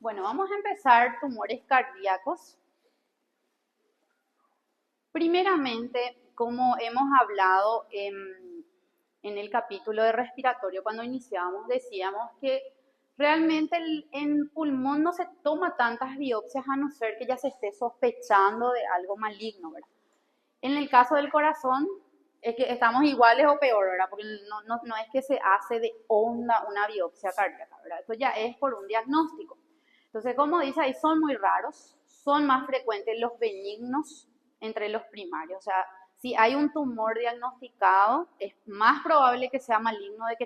Bueno, vamos a empezar tumores cardíacos. Primeramente, como hemos hablado en el capítulo de respiratorio, cuando iniciábamos, decíamos que realmente en pulmón no se toma tantas biopsias a no ser que ya se esté sospechando de algo maligno, ¿verdad? En el caso del corazón, es que estamos iguales o peor, ¿verdad? Porque no es que se hace de onda una biopsia cardíaca, ¿verdad? Esto ya es por un diagnóstico. Entonces, como dice ahí, son muy raros, son más frecuentes los benignos entre los primarios. O sea, si hay un tumor diagnosticado, es más probable que sea maligno, de que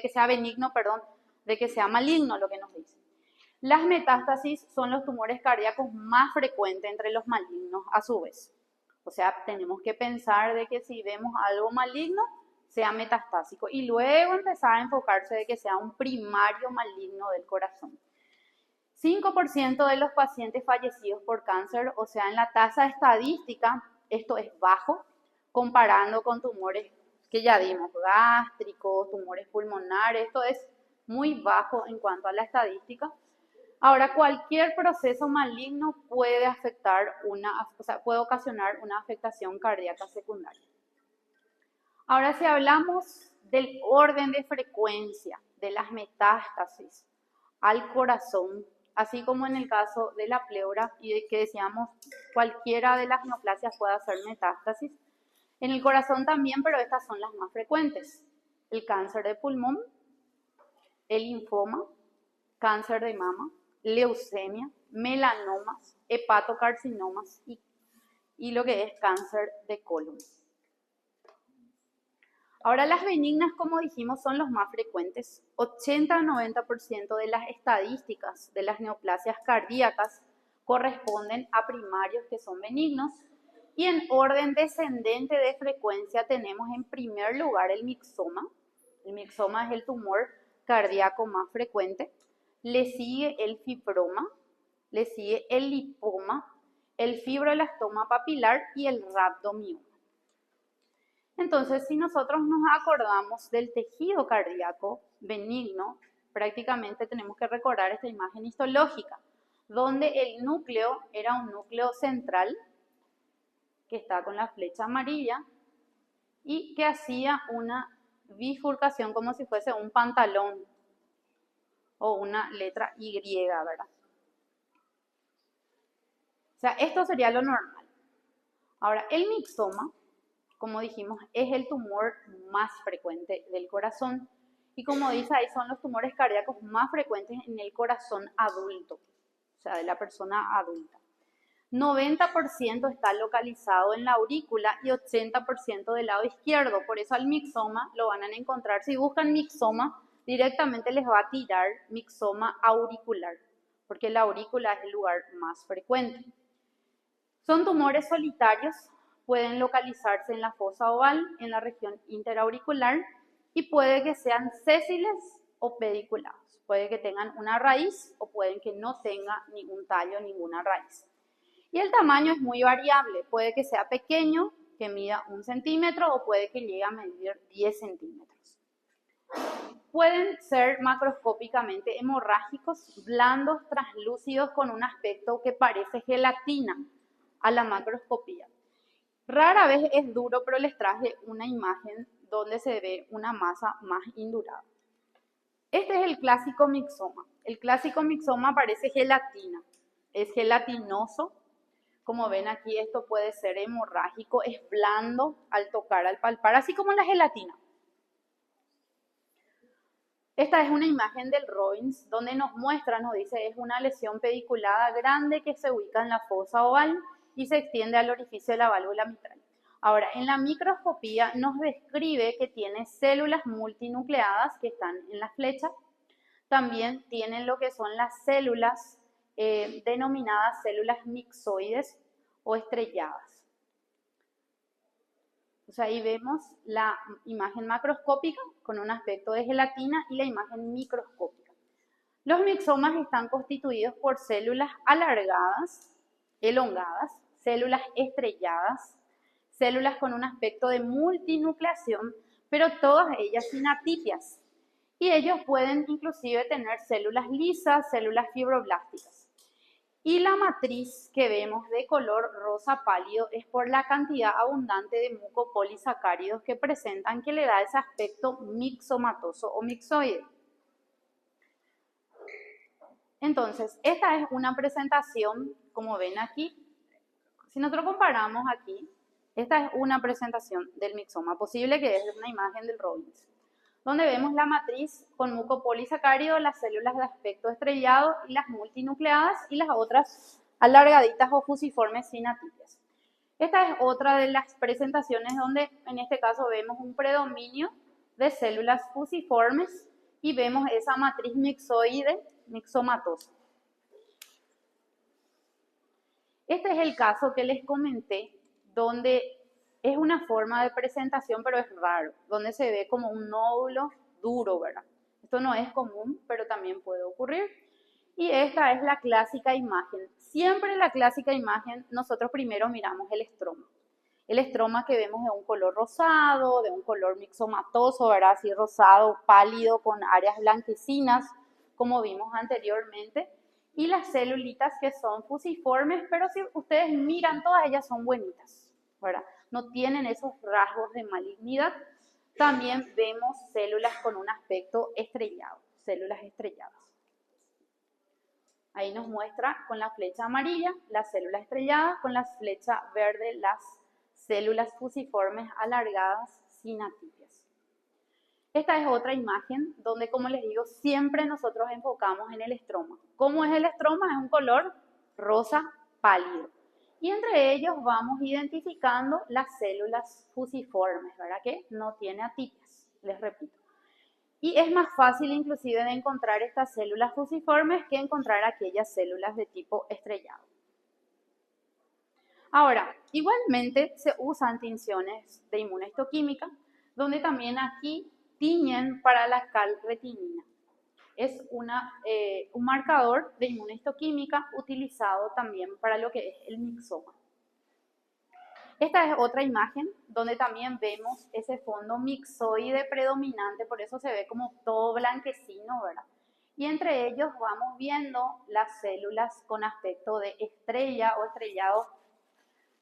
sea benigno, perdón, de que sea maligno, lo que nos dice. Las metástasis son los tumores cardíacos más frecuentes entre los malignos, a su vez. O sea, tenemos que pensar de que si vemos algo maligno, sea metastásico y luego empezar a enfocarse de que sea un primario maligno del corazón. 5% de los pacientes fallecidos por cáncer, o sea, en la tasa estadística, esto es bajo, comparando con tumores que ya vimos, gástricos, tumores pulmonares, esto es muy bajo en cuanto a la estadística. Ahora, cualquier proceso maligno puede puede ocasionar una afectación cardíaca secundaria. Ahora, si hablamos del orden de frecuencia de las metástasis al corazón, así como en el caso de la pleura y de que decíamos cualquiera de las neoplasias puede hacer metástasis, en el corazón también, pero estas son las más frecuentes: el cáncer de pulmón, el linfoma, cáncer de mama, leucemia, melanomas, hepatocarcinomas y lo que es cáncer de colon. Ahora, las benignas, como dijimos, son los más frecuentes. 80-90% de las estadísticas de las neoplasias cardíacas corresponden a primarios que son benignos. Y en orden descendente de frecuencia tenemos en primer lugar el mixoma. El mixoma es el tumor cardíaco más frecuente. Le sigue el fibroma, le sigue el lipoma, el fibroelastoma papilar y el rhabdomioma. Entonces, si nosotros nos acordamos del tejido cardíaco benigno, prácticamente tenemos que recordar esta imagen histológica, donde el núcleo era un núcleo central, que está con la flecha amarilla, y que hacía una bifurcación como si fuese un pantalón o una letra Y, ¿verdad? O sea, esto sería lo normal. Ahora, el mixoma, como dijimos, es el tumor más frecuente del corazón. Y como dice ahí, son los tumores cardíacos más frecuentes en el corazón adulto, o sea, de la persona adulta. 90% está localizado en la aurícula y 80% del lado izquierdo. Por eso al mixoma lo van a encontrar. Si buscan mixoma, directamente les va a tirar mixoma auricular, porque la aurícula es el lugar más frecuente. Son tumores solitarios, pueden localizarse en la fosa oval, en la región interauricular, y puede que sean sésiles o pediculados. Puede que tengan una raíz o pueden que no tenga ningún tallo, ninguna raíz. Y el tamaño es muy variable, puede que sea pequeño, que mida 1 centímetro, o puede que llegue a medir 10 centímetros. Pueden ser macroscópicamente hemorrágicos, blandos, translúcidos, con un aspecto que parece gelatina a la macroscopía. Rara vez es duro, pero les traje una imagen donde se ve una masa más indurada. Este es el clásico mixoma. El clásico mixoma parece gelatina, es gelatinoso. Como ven aquí, esto puede ser hemorrágico, es blando al tocar, al palpar, así como la gelatina. Esta es una imagen del Robbins donde nos muestra, nos dice, es una lesión pediculada grande que se ubica en la fosa oval y se extiende al orificio de la válvula mitral. Ahora, en la microscopía nos describe que tiene células multinucleadas que están en la flecha. También tienen lo que son las células denominadas células mixoides o estrelladas. O sea, ahí vemos la imagen macroscópica con un aspecto de gelatina y la imagen microscópica. Los mixomas están constituidos por células alargadas, elongadas, células estrelladas, células con un aspecto de multinucleación, pero todas ellas sin atipias. Y ellos pueden inclusive tener células lisas, células fibroblásticas. Y la matriz que vemos de color rosa pálido es por la cantidad abundante de mucopolisacáridos que presentan, que le da ese aspecto mixomatoso o mixoide. Entonces, esta es una presentación, como ven aquí. Si nosotros comparamos aquí, esta es una presentación del mixoma, posible que es una imagen del Robbins, donde vemos la matriz con mucopolisacárido, las células de aspecto estrellado y las multinucleadas y las otras alargaditas o fusiformes sin atipias. Esta es otra de las presentaciones donde en este caso vemos un predominio de células fusiformes y vemos esa matriz mixoide, mixomatosa. Este es el caso que les comenté, donde es una forma de presentación, pero es raro, donde se ve como un nódulo duro, ¿verdad? Esto no es común, pero también puede ocurrir. Y esta es la clásica imagen. Siempre en la clásica imagen nosotros primero miramos el estroma. El estroma que vemos de un color rosado, de un color mixomatoso, ¿verdad? Así rosado, pálido, con áreas blanquecinas, como vimos anteriormente. Y las celulitas que son fusiformes, pero si ustedes miran, todas ellas son buenitas, ¿verdad? No tienen esos rasgos de malignidad. También vemos células con un aspecto estrellado, células estrelladas. Ahí nos muestra con la flecha amarilla las células estrelladas, con la flecha verde las células fusiformes alargadas sin atipias. Esta es otra imagen donde, como les digo, siempre nosotros enfocamos en el estroma. ¿Cómo es el estroma? Es un color rosa pálido. Y entre ellos vamos identificando las células fusiformes, ¿verdad? Que no tiene atipias, les repito. Y es más fácil inclusive de encontrar estas células fusiformes que encontrar aquellas células de tipo estrellado. Ahora, igualmente se usan tinciones de inmunohistoquímica, donde también aquí tiñen para la calretinina. Es un marcador de inmunohistoquímica utilizado también para lo que es el mixoma. Esta es otra imagen donde también vemos ese fondo mixoide predominante, por eso se ve como todo blanquecino, ¿verdad? Y entre ellos vamos viendo las células con aspecto de estrella o estrellado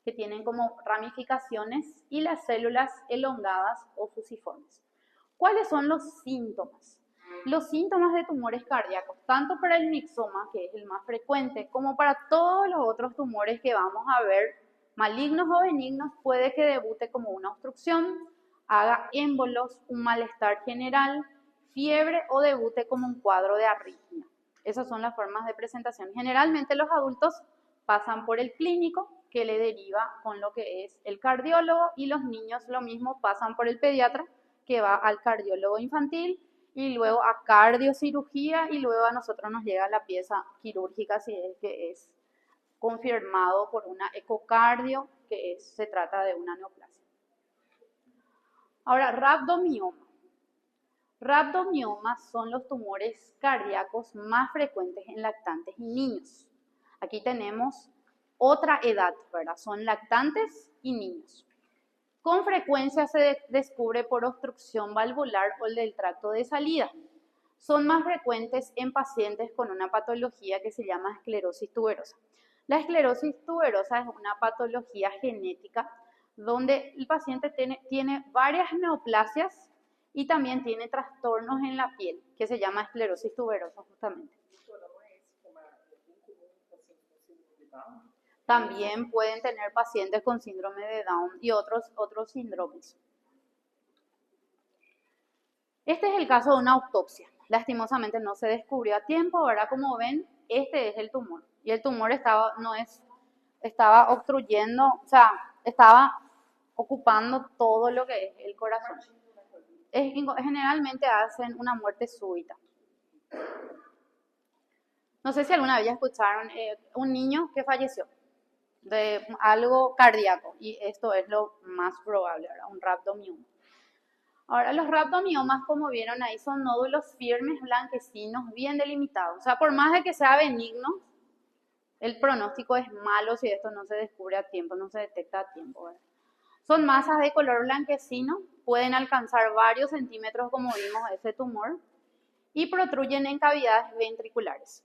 que tienen como ramificaciones y las células elongadas o fusiformes. ¿Cuáles son los síntomas? Los síntomas de tumores cardíacos, tanto para el mixoma, que es el más frecuente, como para todos los otros tumores que vamos a ver, malignos o benignos, puede que debute como una obstrucción, haga émbolos, un malestar general, fiebre o debute como un cuadro de arritmia. Esas son las formas de presentación. Generalmente los adultos pasan por el clínico, que le deriva con lo que es el cardiólogo, y los niños lo mismo, pasan por el pediatra, que va al cardiólogo infantil, y luego a cardiocirugía, y luego a nosotros nos llega la pieza quirúrgica si es que es confirmado por una ecocardio, que se trata de una neoplasia. Ahora, rhabdomioma. Rhabdomiomas son los tumores cardíacos más frecuentes en lactantes y niños. Aquí tenemos otra edad, ¿verdad? Son lactantes y niños. Con frecuencia se descubre por obstrucción valvular o del tracto de salida. Son más frecuentes en pacientes con una patología que se llama esclerosis tuberosa. La esclerosis tuberosa es una patología genética donde el paciente tiene varias neoplasias y también tiene trastornos en la piel, que se llama esclerosis tuberosa justamente. También pueden tener pacientes con síndrome de Down y otros síndromes. Este es el caso de una autopsia. Lastimosamente no se descubrió a tiempo, ¿verdad? Como ven, este es el tumor. Y el tumor estaba obstruyendo, o sea, estaba ocupando todo lo que es el corazón. Generalmente hacen una muerte súbita. No sé si alguna vez ya escucharon un niño que falleció de algo cardíaco, y esto es lo más probable, ¿verdad? Un rhabdomioma. Ahora, los rhabdomiomas, como vieron ahí, son nódulos firmes, blanquecinos, bien delimitados. O sea, por más de que sea benigno, el pronóstico es malo si esto no se descubre a tiempo, no se detecta a tiempo, ¿verdad? Son masas de color blanquecino, pueden alcanzar varios centímetros, como vimos ese tumor, y protruyen en cavidades ventriculares.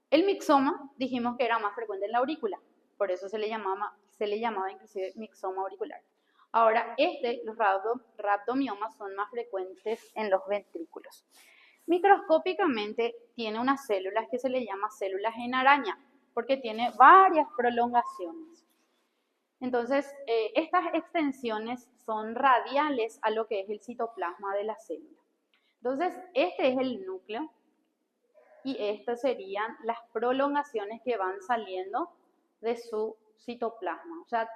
El mixoma dijimos que era más frecuente en la aurícula, por eso se le llamaba inclusive mixoma auricular. Ahora, los rhabdomiomas son más frecuentes en los ventrículos. Microscópicamente tiene unas células que se le llama células en araña, porque tiene varias prolongaciones. Entonces, estas extensiones son radiales a lo que es el citoplasma de la célula. Entonces, este es el núcleo y estas serían las prolongaciones que van saliendo de su citoplasma. O sea,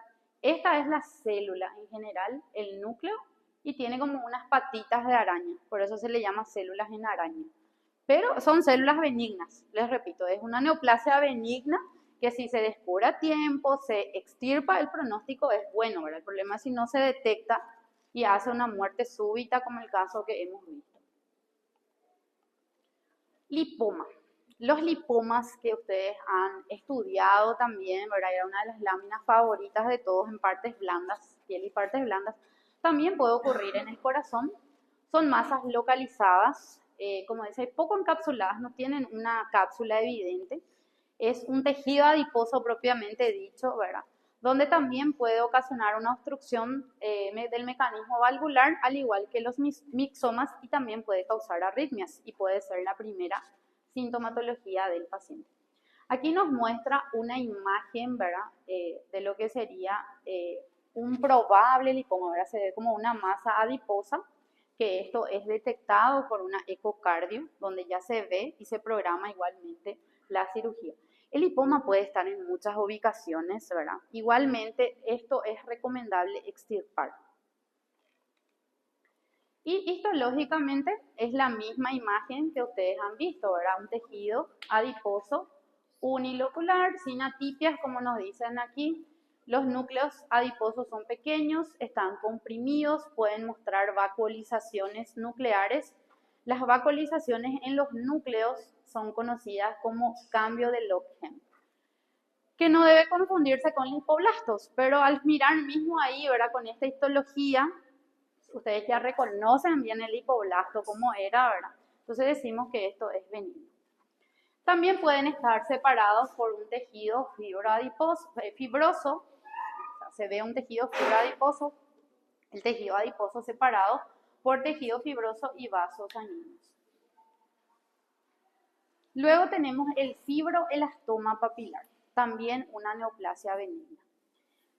esta es la célula en general, el núcleo, y tiene como unas patitas de araña, por eso se le llama células en araña. Pero son células benignas, les repito, es una neoplasia benigna que si se descubre a tiempo, se extirpa, el pronóstico es bueno, ¿verdad? El problema es si no se detecta y hace una muerte súbita como el caso que hemos visto. Lipoma. Los lipomas que ustedes han estudiado también, ¿verdad? Era una de las láminas favoritas de todos en partes blandas, piel y partes blandas. También puede ocurrir en el corazón. Son masas localizadas, como dice, poco encapsuladas, no tienen una cápsula evidente. Es un tejido adiposo propiamente dicho, ¿verdad? Donde también puede ocasionar una obstrucción del mecanismo valvular, al igual que los mixomas, y también puede causar arritmias y puede ser la primera sintomatología del paciente. Aquí nos muestra una imagen, ¿verdad? De lo que sería un probable lipoma, ¿verdad? Se ve como una masa adiposa, que esto es detectado por una ecocardio, donde ya se ve y se programa igualmente la cirugía. El lipoma puede estar en muchas ubicaciones, ¿verdad? Igualmente, esto es recomendable extirpar. Y histológicamente es la misma imagen que ustedes han visto, ¿verdad? Un tejido adiposo unilocular, sin atipias, como nos dicen aquí. Los núcleos adiposos son pequeños, están comprimidos, pueden mostrar vacuolizaciones nucleares. Las vacuolizaciones en los núcleos son conocidas como cambio de Lockham, que no debe confundirse con lipoblastos, pero al mirar mismo ahí, ¿verdad? Con esta histología, ustedes ya reconocen bien el lipoblasto como era, ¿verdad? Entonces decimos que esto es benigno. También pueden estar separados por un tejido fibroso, o sea, se ve un tejido fibroadiposo, el tejido adiposo separado por tejido fibroso y vasos sanguíneos. Luego tenemos el fibroelastoma papilar, también una neoplasia benigna.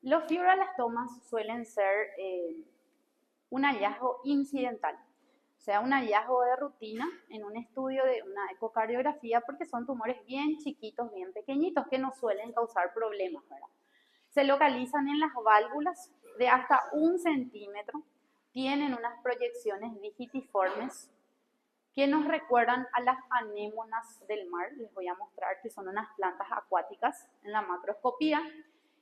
Los fibroelastomas suelen ser un hallazgo incidental, o sea, un hallazgo de rutina en un estudio de una ecocardiografía, porque son tumores bien chiquitos, bien pequeñitos, que no suelen causar problemas, ¿verdad? Se localizan en las válvulas de hasta 1 centímetro, tienen unas proyecciones digitiformes que nos recuerdan a las anémonas del mar. Les voy a mostrar que son unas plantas acuáticas en la macroscopía.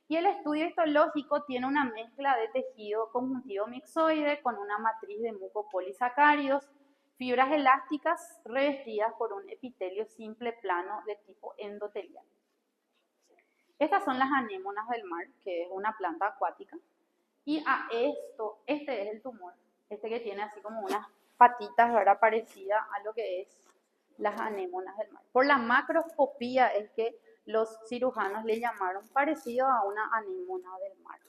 Y el estudio histológico tiene una mezcla de tejido conjuntivo mixoide con una matriz de mucopolisacáridos, fibras elásticas revestidas por un epitelio simple plano de tipo endotelial. Estas son las anémonas del mar, que es una planta acuática. Y a este es el tumor, este que tiene así como unas patitas, ¿verdad? Parecida a lo que es las anémonas del mar. Por la macroscopía es que los cirujanos le llamaron parecido a una anémona del mar.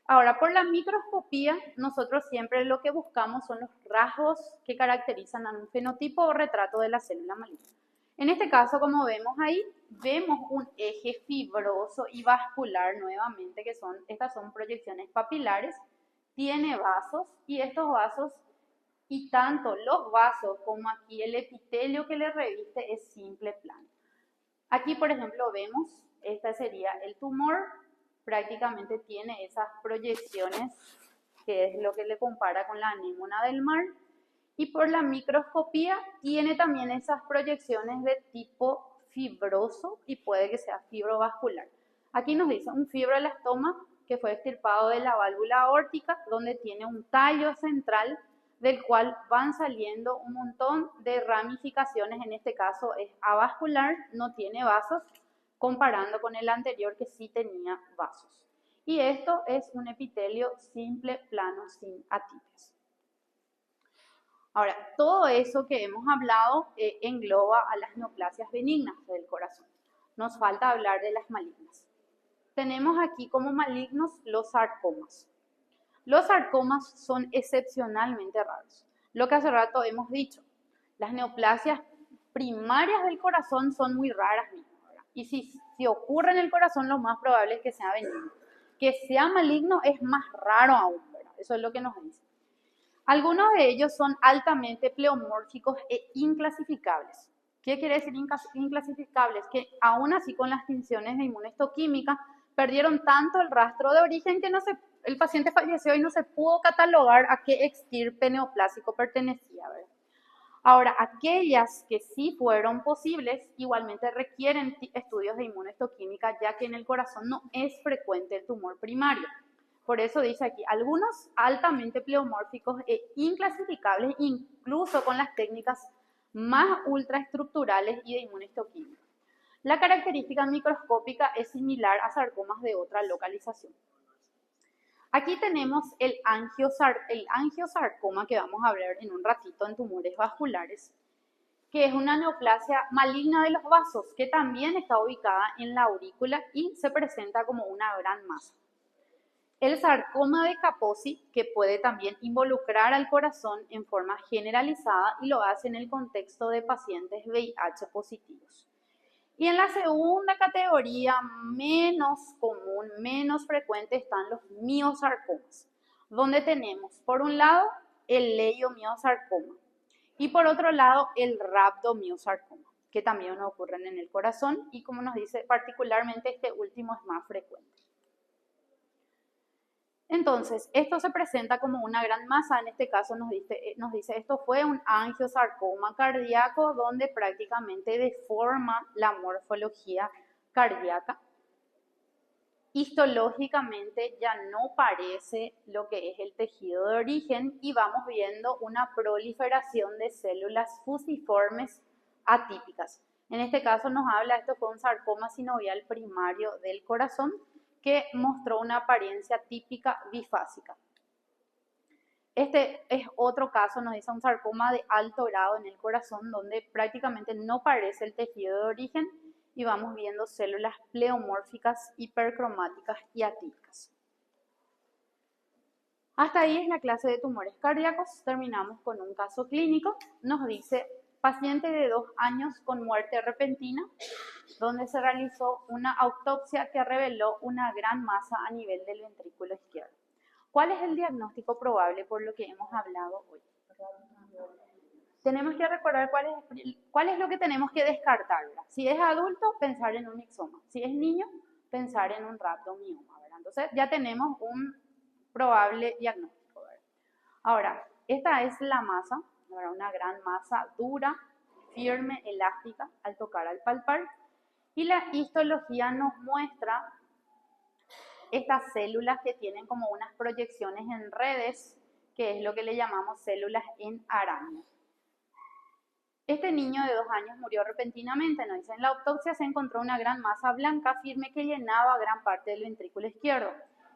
Ahora, por la microscopía, nosotros siempre lo que buscamos son los rasgos que caracterizan a un fenotipo o retrato de la célula maligna. En este caso, como vemos ahí, vemos un eje fibroso y vascular nuevamente, estas son proyecciones papilares, tiene vasos y estos vasos, y tanto los vasos como aquí el epitelio que le reviste es simple plano. Aquí, por ejemplo, vemos, este sería el tumor, prácticamente tiene esas proyecciones, que es lo que le compara con la anémona del mar. Y por la microscopía tiene también esas proyecciones de tipo fibroso y puede que sea fibrovascular. Aquí nos dice un fibroelastoma que fue extirpado de la válvula aórtica, donde tiene un tallo central del cual van saliendo un montón de ramificaciones. En este caso es avascular, no tiene vasos, comparando con el anterior que sí tenía vasos. Y esto es un epitelio simple plano sin atipias. Ahora, todo eso que hemos hablado engloba a las neoplasias benignas del corazón. Nos falta hablar de las malignas. Tenemos aquí como malignos los sarcomas. Los sarcomas son excepcionalmente raros. Lo que hace rato hemos dicho, las neoplasias primarias del corazón son muy raras mismo, ¿verdad? Y si ocurre en el corazón, lo más probable es que sea benigno. Que sea maligno es más raro aún, ¿verdad? Eso es lo que nos dice. Algunos de ellos son altamente pleomórficos e inclasificables. ¿Qué quiere decir inclasificables? Que aún así con las tinciones de inmunohistoquímica perdieron tanto el rastro de origen que el paciente falleció y no se pudo catalogar a qué extirpe neoplásico pertenecía, ¿verdad? Ahora, aquellas que sí fueron posibles igualmente requieren estudios de inmunohistoquímica, ya que en el corazón no es frecuente el tumor primario. Por eso dice aquí, algunos altamente pleomórficos e inclasificables, incluso con las técnicas más ultraestructurales y de inmunohistoquímica. La característica microscópica es similar a sarcomas de otra localización. Aquí tenemos el angiosarcoma que vamos a ver en un ratito en tumores vasculares, que es una neoplasia maligna de los vasos que también está ubicada en la aurícula y se presenta como una gran masa. El sarcoma de Kaposi, que puede también involucrar al corazón en forma generalizada y lo hace en el contexto de pacientes VIH positivos. Y en la segunda categoría, menos común, menos frecuente, están los miosarcomas, donde tenemos, por un lado, el leiomiosarcoma y por otro lado, el rhabdomiosarcoma, que también ocurren en el corazón y, como nos dice, particularmente este último es más frecuente. Entonces, esto se presenta como una gran masa, en este caso nos dice esto fue un angiosarcoma cardíaco donde prácticamente deforma la morfología cardíaca. Histológicamente ya no parece lo que es el tejido de origen y vamos viendo una proliferación de células fusiformes atípicas. En este caso nos habla, esto fue un sarcoma sinovial primario del corazón, que mostró una apariencia típica bifásica. Este es otro caso, nos dice un sarcoma de alto grado en el corazón, donde prácticamente no parece el tejido de origen y vamos viendo células pleomórficas, hipercromáticas y atípicas. Hasta ahí es la clase de tumores cardíacos. Terminamos con un caso clínico. Nos dice paciente de 2 años con muerte repentina, donde se realizó una autopsia que reveló una gran masa a nivel del ventrículo izquierdo. ¿Cuál es el diagnóstico probable por lo que hemos hablado hoy? Tenemos que recordar cuál es lo que tenemos que descartar, ¿verdad? Si es adulto, pensar en un ixoma. Si es niño, pensar en un rhabdomioma, ¿verdad? Entonces ya tenemos un probable diagnóstico, ¿verdad? Ahora, esta es la masa, ¿verdad? Una gran masa dura, firme, elástica al tocar, al palpar. Y la histología nos muestra estas células que tienen como unas proyecciones en redes, que es lo que le llamamos células en araña. Este niño de 2 años murió repentinamente, nos dice, en la autopsia se encontró una gran masa blanca firme que llenaba gran parte del ventrículo izquierdo.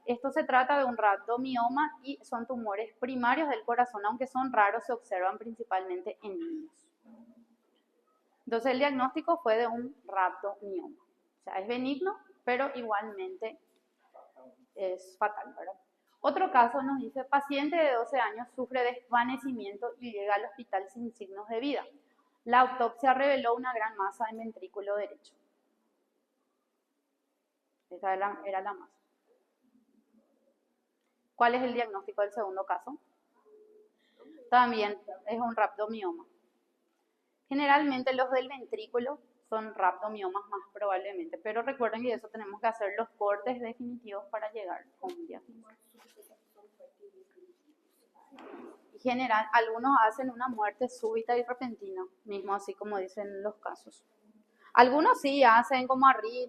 Esto se trata de un rhabdomioma y son tumores primarios del corazón, aunque son raros, se observan principalmente en niños. Entonces el diagnóstico fue de un rhabdomioma. O sea, es benigno, pero igualmente es fatal, ¿verdad? Otro caso nos dice, paciente de 12 años sufre desvanecimiento y llega al hospital sin signos de vida. La autopsia reveló una gran masa en ventrículo derecho. Esa era la masa. ¿Cuál es el diagnóstico del segundo caso? También es un rhabdomioma. Generalmente los del ventrículo son rhabdomiomas más probablemente, pero recuerden que eso tenemos que hacer los cortes definitivos para llegar a un diagnóstico. En general, algunos hacen una muerte súbita y repentina, mismo así como dicen los casos. Algunos sí hacen como arritmia,